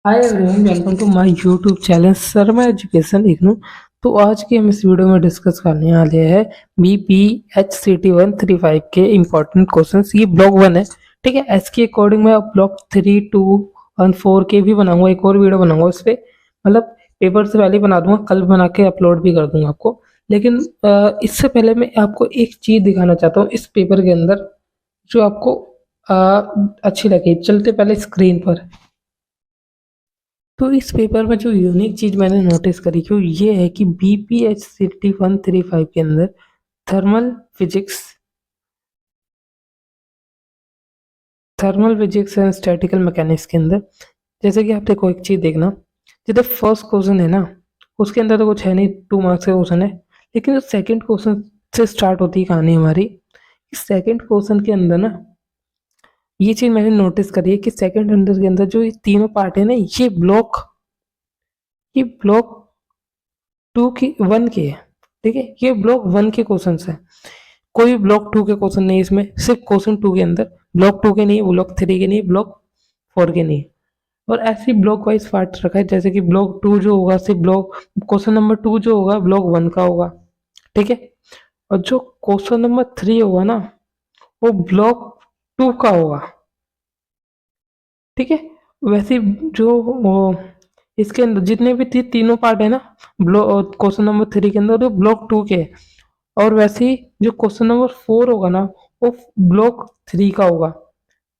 Hi everyone, welcome to my YouTube channel Sharma education IGNOU. तो आज की हम इस वीडियो में डिस्कस करने वाले हैं BPHCT 135 के इम्पोर्टेंट क्वेश्चंस। ये ब्लॉक 1 है, ठीक है। इसके अकॉर्डिंग मैं ब्लॉक 3, 2 और 4 के भी बनाऊंगा, एक और वीडियो बनाऊंगा उस पर। मतलब पेपर से पहले बना दूंगा, कल बना के अपलोड भी कर दूंगा आपको। लेकिन इससे पहले मैं आपको एक चीज़ दिखाना चाहता हूँ इस पेपर के अंदर, जो आपको अच्छी लगे। चलते पहले स्क्रीन पर। तो इस पेपर में जो यूनिक चीज मैंने नोटिस करी क्यों ये है कि BPHCT 135 के अंदर thermal physics and statistical mechanics के अंदर, जैसे कि आप देखो, एक चीज देखना। जैसे फर्स्ट क्वेश्चन है ना, उसके अंदर तो कुछ है नहीं, 2 मार्क्स का क्वेश्चन है। लेकिन जो सेकंड क्वेश्चन से स्टार्ट होती है कहानी हमारी, इस सेकंड क्वेश्चन के अंदर ना, ये चीज मैंने नोटिस करी है कि सेकंड अंडर के अंदर जो ये तीनों पार्ट है ना, ये ब्लॉक 2 की 1 के है, ठीक है। ये ब्लॉक 1 के क्वेश्चन है, कोई ब्लॉक 2 के क्वेश्चन नहीं है इसमें। सिर्फ क्वेश्चन 2 के अंदर, ब्लॉक 2 के नहीं, ब्लॉक 3 के नहीं, ब्लॉक 4 के नहीं। और ऐसे ब्लॉक वाइज पार्ट रखा है, जैसे कि ब्लॉक 2 जो होगा, सिर्फ ब्लॉक क्वेश्चन नंबर 2 जो होगा ब्लॉक 1 का होगा, ठीक है। और जो क्वेश्चन नंबर 3 होगा ना, वो ब्लॉक 2 का होगा, ठीक है। वैसे जो वो इसके अंदर जितने भी तीनों पार्ट है ना, ब्लॉक क्वेश्चन नंबर 3 के अंदर, वो ब्लॉक 2 के है। और वैसे ही जो क्वेश्चन नंबर 4 होगा ना, वो ब्लॉक 3 का होगा,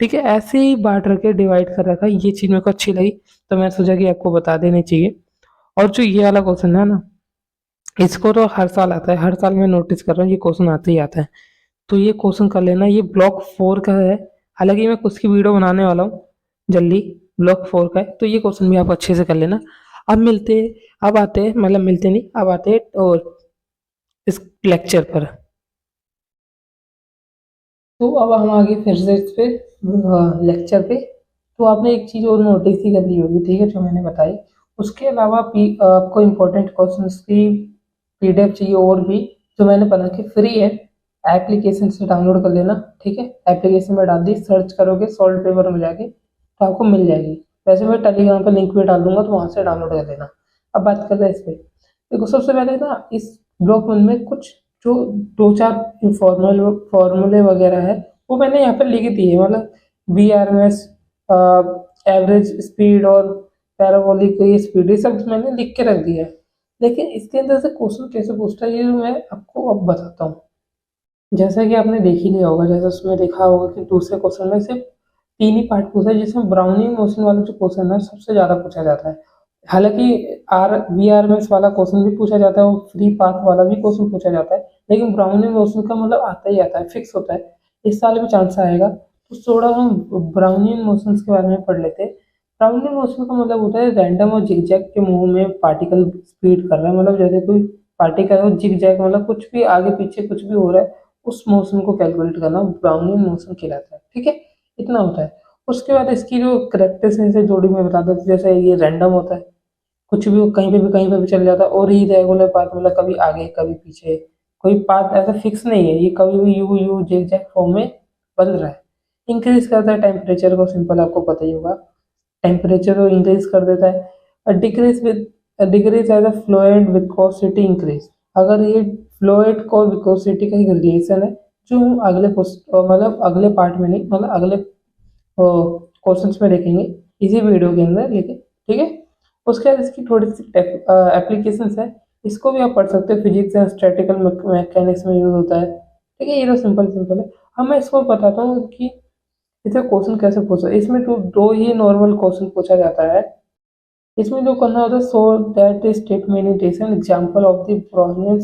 ठीक है। ऐसे ही बांट रखे, डिवाइड कर रखा है। ये चीज मेरे को अच्छी लगी, तो मैं सोचा कि आपको बता देनी चाहिए। और जो ये वाला क्वेश्चन है ना, इसको तो हर साल आता है, हर साल मैं नोटिस कर रहा हूँ ये क्वेश्चन आता ही आता है। तो ये क्वेश्चन कर लेना, ये ब्लॉक 4 का है। हालांकि मैं उसकी वीडियो बनाने वाला हूँ जल्दी, ब्लॉक 4 का है। तो ये क्वेश्चन भी आप अच्छे से कर लेना। अब मिलते अब आते हैं, मतलब मिलते नहीं, अब आते हैं और इस लेक्चर पर। तो अब हम आगे फिर से इस पे लेक्चर पे। तो आपने एक चीज़ और नोटिस ही कर ली होगी, ठीक है, जो मैंने बताई। उसके अलावा आपको इम्पोर्टेंट क्वेश्चन की PDF चाहिए और भी, जो मैंने बना के फ्री है, एप्लीकेशन से डाउनलोड कर लेना, ठीक है। एप्लीकेशन में डाल दी, सर्च करोगे सॉल्व पेपर में जाके, तो आपको मिल जाएगी। वैसे मैं टेलीग्राम पर लिंक भी डाल दूंगा, तो वहाँ से डाउनलोड कर लेना। अब बात करते हैं इस पे। देखो, सबसे पहले ना इस ब्लॉक 1 में कुछ जो 2-4 फॉर्मूले वगैरह है, वो मैंने यहाँ पर लिख दिए हैं। मतलब VRMS, एवरेज स्पीड और पैराबोलिक ये स्पीड, ये सब मैंने लिख के रख दिया है। लेकिन इसके अंदर से क्वेश्चन कैसे पूछता है, ये मैं आपको अब बताता हूँ। जैसा कि आपने देख ही लिया होगा, जैसा उसमें देखा होगा कि दूसरे क्वेश्चन में सिर्फ 3 ही पार्ट पूछा है, जिसमें ब्राउनिंग मोशन वाला जो क्वेश्चन है सबसे ज़्यादा पूछा जाता है। हालांकि VRMS वाला क्वेश्चन भी पूछा जाता है और फ्री पाथ वाला भी क्वेश्चन पूछा जाता है, लेकिन ब्राउनिंग मोशन का मतलब आता ही आता है, फिक्स होता है। इस साल भी चांस आएगा। तो थोड़ा हम ब्राउनियन मोशंस के बारे में पढ़ लेते हैं। ब्राउनियन मोशन का मतलब होता है रैंडम और जिगजैग के मुंह में पार्टिकल स्पीड कर रहा है। मतलब जैसे कोई पार्टिकल हो, जिगजैग मतलब कुछ भी आगे पीछे कुछ भी हो रहा है, उस मोशन को कैलकुलेट करना ब्राउनियन मोशन कहलाता है, ठीक है। इतना होता है। उसके बाद इसकी जो करेक्टर्स है जोड़ी में बता देते, जैसे ये रैंडम होता है, कुछ भी कहीं पे भी चल जाता है। और ये रेगुलर पाथ मतलब कभी आगे कभी पीछे, कोई पाथ ऐसा फिक्स नहीं है, ये कभी भी यू यू जिगजैग फॉर्म में बदल रहा है। इंक्रीज करता है टेम्परेचर को, सिंपल आपको पता ही होगा, टेम्परेचर को इंक्रीज कर देता है। Decrease as a fluid viscosity increase, अगर ये फ्लूइड को विस्कोसिटी का ही रिलेशन है, जो हम मतलब अगले पार्ट में नहीं, मतलब अगले क्वेश्चंस में देखेंगे इसी वीडियो के अंदर, लेकिन ठीक है। उसके बाद इसकी थोड़ी सी एप्लीकेशंस है, इसको भी आप पढ़ सकते हो। फिजिक्स एंड स्टैटिकल मैकेनिक्स में यूज होता है, ठीक है। ये तो सिंपल सिंपल है। अब मैं इसको बताता हूँ कि इसे क्वेश्चन कैसे पूछा। इसमें तो दो ही नॉर्मल क्वेश्चन पूछा जाता है। इसमें जो करना होता है, सो दैट स्टेटमेंटेशन example of the Brownian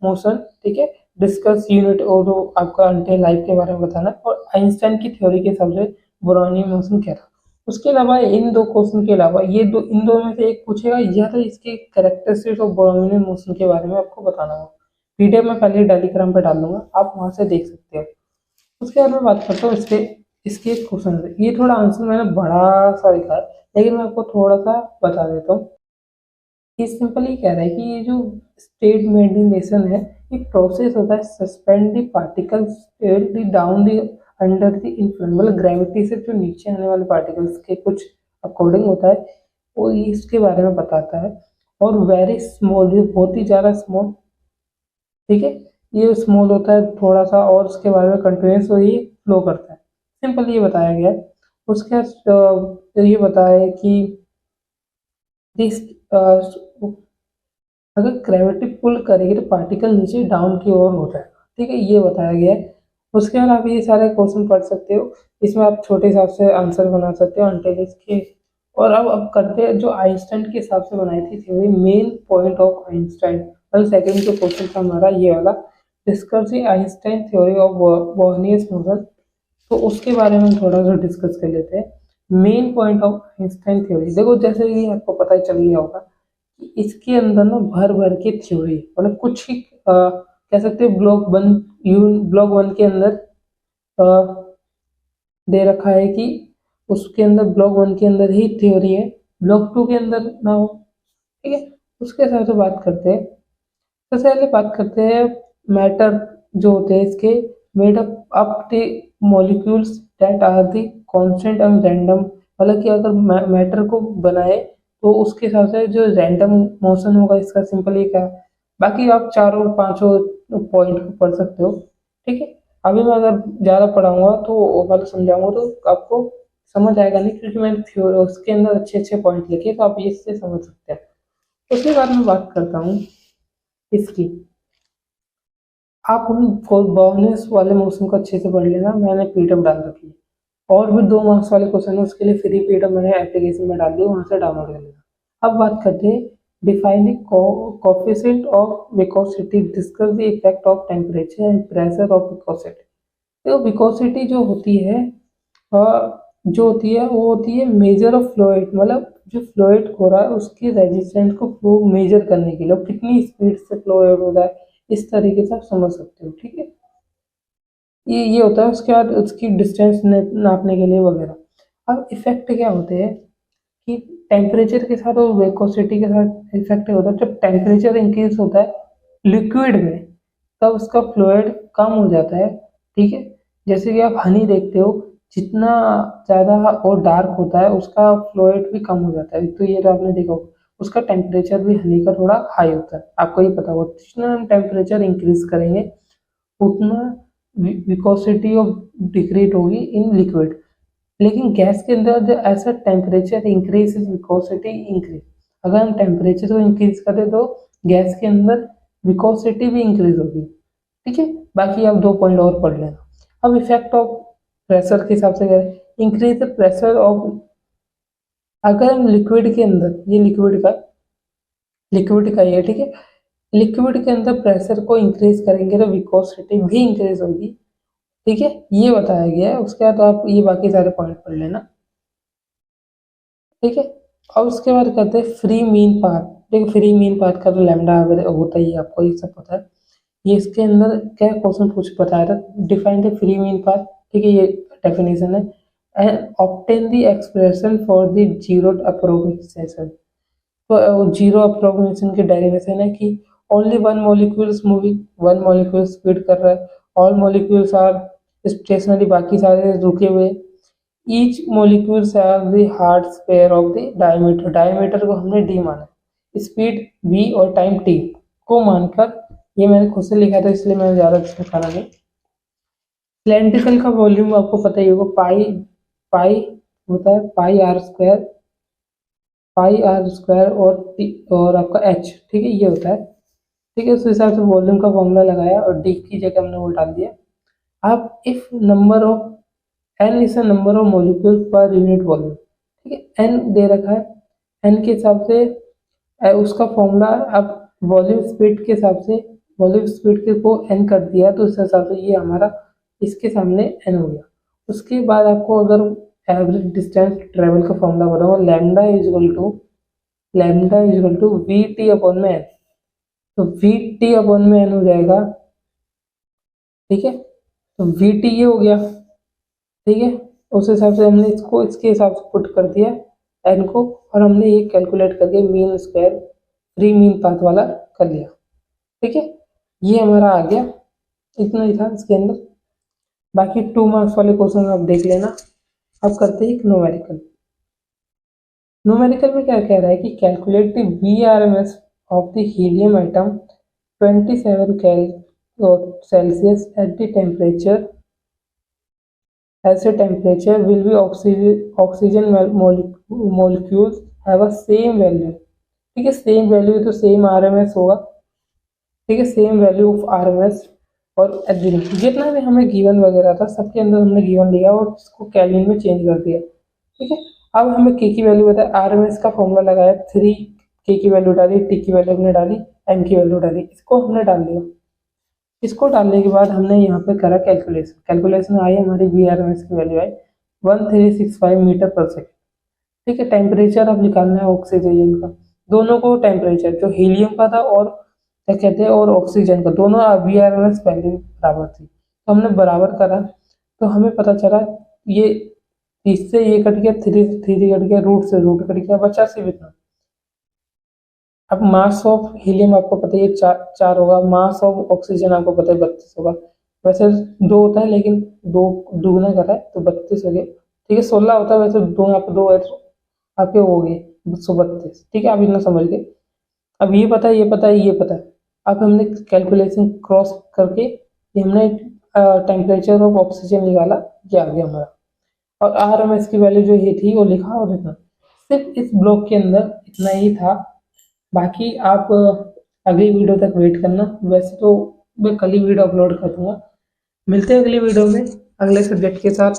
motion, ठीक है। डिस्कस यूनिट, और जो आपका अंटे लाइफ के बारे में बताना, और आइंस्टाइन की थ्योरी के हिसाब से ब्राउनियन मोशन क्या था। उसके अलावा इन दो क्वेश्चन के अलावा इन दो में से एक पूछेगा, या तो इसके कैरेक्टरिस्टिक्स ऑफ ब्राउनियन मोशन के बारे में आपको बताना होगा। PDF में पहले टेलीग्राम पर डाल दूंगा, आप वहां से देख सकते हो। उसके बाद मैं बात करता हूँ इसके क्वेश्चन से। ये थोड़ा आंसर मैंने बड़ा सा लिखा है, लेकिन मैं आपको थोड़ा सा बता देता हूँ। ये सिंपल ही कह रहा है कि ये जो स्टेट मेडिटेशन है, ये प्रोसेस होता है suspend the particle state the down the under the influence, मतलब ग्रेविटी से जो नीचे आने वाले पार्टिकल्स के कुछ अकॉर्डिंग होता है। वो इसके बारे में बताता है। और वेरी स्मॉल, ये बहुत ही ज़्यादा स्मॉल, ठीक है, ये स्मॉल होता है थोड़ा सा, और उसके बारे में कंटिन्यूस ये फ्लो करता है। सिंपल ये बताया गया है। उसके बाद ये बताया है कि दिस अगर ग्रेविटी पुल करेगी तो पार्टिकल नीचे डाउन की ओर हो जाएगा, ठीक है, ये बताया गया है। उसके बाद आप ये सारे क्वेश्चन पढ़ सकते हो, इसमें आप छोटे हिसाब से आंसर बना सकते हो अंटिल इसके। और अब करते हैं जो आइंस्टाइन के हिसाब से बनाई थी theory, main point of Einstein, मतलब सेकंड जो क्वेश्चन था हमारा ये वाला, discuss the Einstein theory of Brownian motion. तो उसके बारे में थोड़ा सा डिस्कस कर लेते हैं। Main point of Einstein theory, देखो जैसे कि आपको पता ही चल गया होगा कि इसके अंदर ना भर भर के थ्योरी, मतलब कुछ ही कह सकते हैं ब्लॉक वन के अंदर अ, दे रखा है कि उसके अंदर ब्लॉक वन के अंदर ही थ्योरी है, ब्लॉक टू के अंदर ना हो, ठीक है। उसके हिसाब से बात करते हैं। सबसे पहले बात करते हैं मैटर जो होते हैं इसके, made up the molecules that are the constant and random, मतलब कि अगर मैटर को बनाए तो उसके हिसाब से जो रैंडम मोशन होगा इसका, सिंपल ये क्या है। बाकी आप चारों पांचों पॉइंट को पढ़ सकते हो, ठीक है। अभी मैं अगर ज़्यादा पढ़ाऊंगा तो मतलब समझाऊंगा तो आपको समझ आएगा नहीं, क्योंकि मैंने थ्योरी उसके अंदर अच्छे अच्छे पॉइंट लिखे, तो आप इससे समझ सकते हैं। उसके बाद मैं बात करता हूँ इसकी, आप उन बोनस वाले मोशन को अच्छे से पढ़ लेना, मैंने पीडीएफ डाल रखी है। और भी 2 मार्क्स वाले क्वेश्चन है, उसके लिए फ्री पीडीएफ मैंने एप्लीकेशन में डाल दी, वहां से डाउनलोड कर लेना। अब बात करते हैं defining coefficient of viscosity, discuss the effect of temperature and pressure of viscosity. तो विकोसिटी जो होती है वो होती है मेजर ऑफ फ्लोइड, मतलब जो फ्लोइड हो रहा है उसके रेजिस्टेंस को फ्लो मेजर करने के लिए, और कितनी स्पीड से फ्लोइड हो रहा है, इस तरीके से आप समझ सकते हो, ठीक है। ये होता है। उसके बाद उसकी डिस्टेंस नापने के लिए वगैरह। अब इफेक्ट क्या होते हैं कि टेम्परेचर के साथ और वेकोसिटी के साथ इफेक्ट होता है। जब टेम्परेचर इंक्रीज होता है लिक्विड में, तब उसका फ्लोइड कम हो जाता है, ठीक है। जैसे कि आप हनी देखते हो, जितना ज़्यादा और डार्क होता है उसका फ्लोइड भी कम हो जाता है, तो ये तो आपने देखा होगा। उसका टेम्परेचर भी हनी का थोड़ा हाई होता है, आपको ये पता होगा। जितना हम टेम्परेचर इंक्रीज करेंगे उतना विकोसिटी ऑफ डिक्रीज होगी इन लिक्विड। लेकिन गैस के अंदर जो ऐसा टेम्परेचर इंक्रीज विकोसिटी इंक्रीज, अगर हम टेम्परेचर को इंक्रीज करें तो गैस के अंदर विकोसिटी भी इंक्रीज होगी, ठीक है। बाकी आप 2 पॉइंट और पढ़ लेना। अब इफेक्ट ऑफ प्रेशर के हिसाब से करें, इंक्रीज द प्रेशर ऑफ, अगर हम लिक्विड के अंदर, ये लिक्विड का ये, ठीक है, लिक्विड के अंदर प्रेशर को इंक्रीज करेंगे तो विकोसिटी भी इंक्रीज होगी, ठीक है, ये बताया गया है। उसके बाद आप ये बाकी सारे पॉइंट पढ़ लेना, ठीक है। और उसके बाद कहते हैं फ्री मीन पाथ। देखो फ्री मीन पाथ का तो लैम्डा होता ही है, आपको ये सब पता है। ये इसके अंदर क्या क्वेश्चन पूछ बताया था, define the free mean path, ठीक है, ये डेफिनेशन है। And obtain the expression for the zero approximation. तो जीरो अप्रोक्सीमेशन की डेरिवेशन है कि only one molecules moving, one molecule speed कर रहा है, ऑल मॉलिक्यूल्स आर स्टेशनरी, बाकी सारे रुके हुए। Each molecules have the hard sphere of the diameter, diameter को हमने डी माना, स्पीड v और टाइम t को मानकर, ये मैंने खुद से लिखा था इसलिए मैंने ज़्यादा दिखाना नहीं। सिलेंड्रिकल का वॉल्यूम आपको पता ही होगा, पाई पाई होता है, पाई आर स्क्वायर और टी और आपका एच, ठीक है, ये होता है, ठीक है। उस हिसाब से वॉल्यूम का फॉर्मूला लगाया और डी की जगह हमने वो डाल दिया। अब if number of N is a number of molecule per unit volume, ठीक है, एन दे रखा है, एन के हिसाब से उसका फॉर्मूला, अब वॉल्यूम स्पीड के हिसाब से वॉल्यूम स्पीड के को एन कर दिया, तो उस हिसाब से ये हमारा इसके सामने एन हो गया। उसके बाद आपको अगर एवरेज डिस्टेंस ट्रेवल का फॉर्मूला बताओ, lambda is equal to V T upon में एन, तो वी टी अपॉन में एन हो जाएगा, ठीक है। तो वी टी ये हो गया, ठीक है। उस हिसाब से हमने इसको इसके हिसाब से पुट कर दिया एन को, और हमने ये कैलकुलेट करके mean square free mean path वाला कर लिया, ठीक है। ये हमारा आ गया, इतना ही था इसके अंदर। बाकी 2 मार्क्स वाले क्वेश्चन आप देख लेना। अब करते हैं एक न्यूमेरिकल। न्यूमेरिकल में क्या कह रहा है कि calculate the VRMS of the helium atom 27 Celsius at the temperature as the temperature will be oxygen molecules have a same value। ठीक है, सेम वैल्यू तो सेम RMS होगा। ठीक है, सेम वैल्यू ऑफ RMS और जितना भी हमें गिवन वगैरह था सबके अंदर हमने गिवन लिया और इसको केल्विन में चेंज कर दिया। ठीक है, अब हमें के की वैल्यू बताया, RMS का फॉर्मूला लगाया 3, के की वैल्यू डाली, टी की वैल्यू हमने डाली, एम की वैल्यू डाली, इसको हमने डाल दिया। इसको डालने के बाद हमने यहाँ पे करा कैलकुलेशन आई, हमारी VRMS की वैल्यू आई 1365 मीटर पर सेकेंड। ठीक है, टेम्परेचर अब निकालना है ऑक्सीजन का, दोनों को टेम्परेचर जो हीलियम का था और क्या कहते हैं और ऑक्सीजन का, दोनों VRMS वैल्यू बराबर थी, तो हमने बराबर करा तो हमें पता चला ये इससे ये कट गया, थ्री थ्री कट गया, रूट से रूट कट गया, बचा सिर्फ इतना। अब मास ऑफ हीलियम आपको पता है चार होगा, मास ऑफ ऑक्सीजन आपको पता है 32 होगा। वैसे 2 होता है लेकिन 2 दुगना कर रहा है तो 32 हो गया। ठीक है, 16 होता है, वैसे 2 यहाँ पे 2 है तो आपके हो गए 132। ठीक है, आप इतना समझ गए। अब ये पता है, ये पता है, ये पता है। अब हमने कैलकुलेशन क्रॉस करके ये हमने टेम्परेचर ऑफ ऑक्सीजन निकाला, ये आ गया हमारा। और RMS की वैल्यू जो ये थी वो लिखा और इतना। सिर्फ इस ब्लॉक के अंदर इतना ही था, बाकी आप अगली वीडियो तक वेट करना। वैसे तो मैं कल ही वीडियो अपलोड कर दूंगा। मिलते हैं अगली वीडियो में अगले सब्जेक्ट के साथ।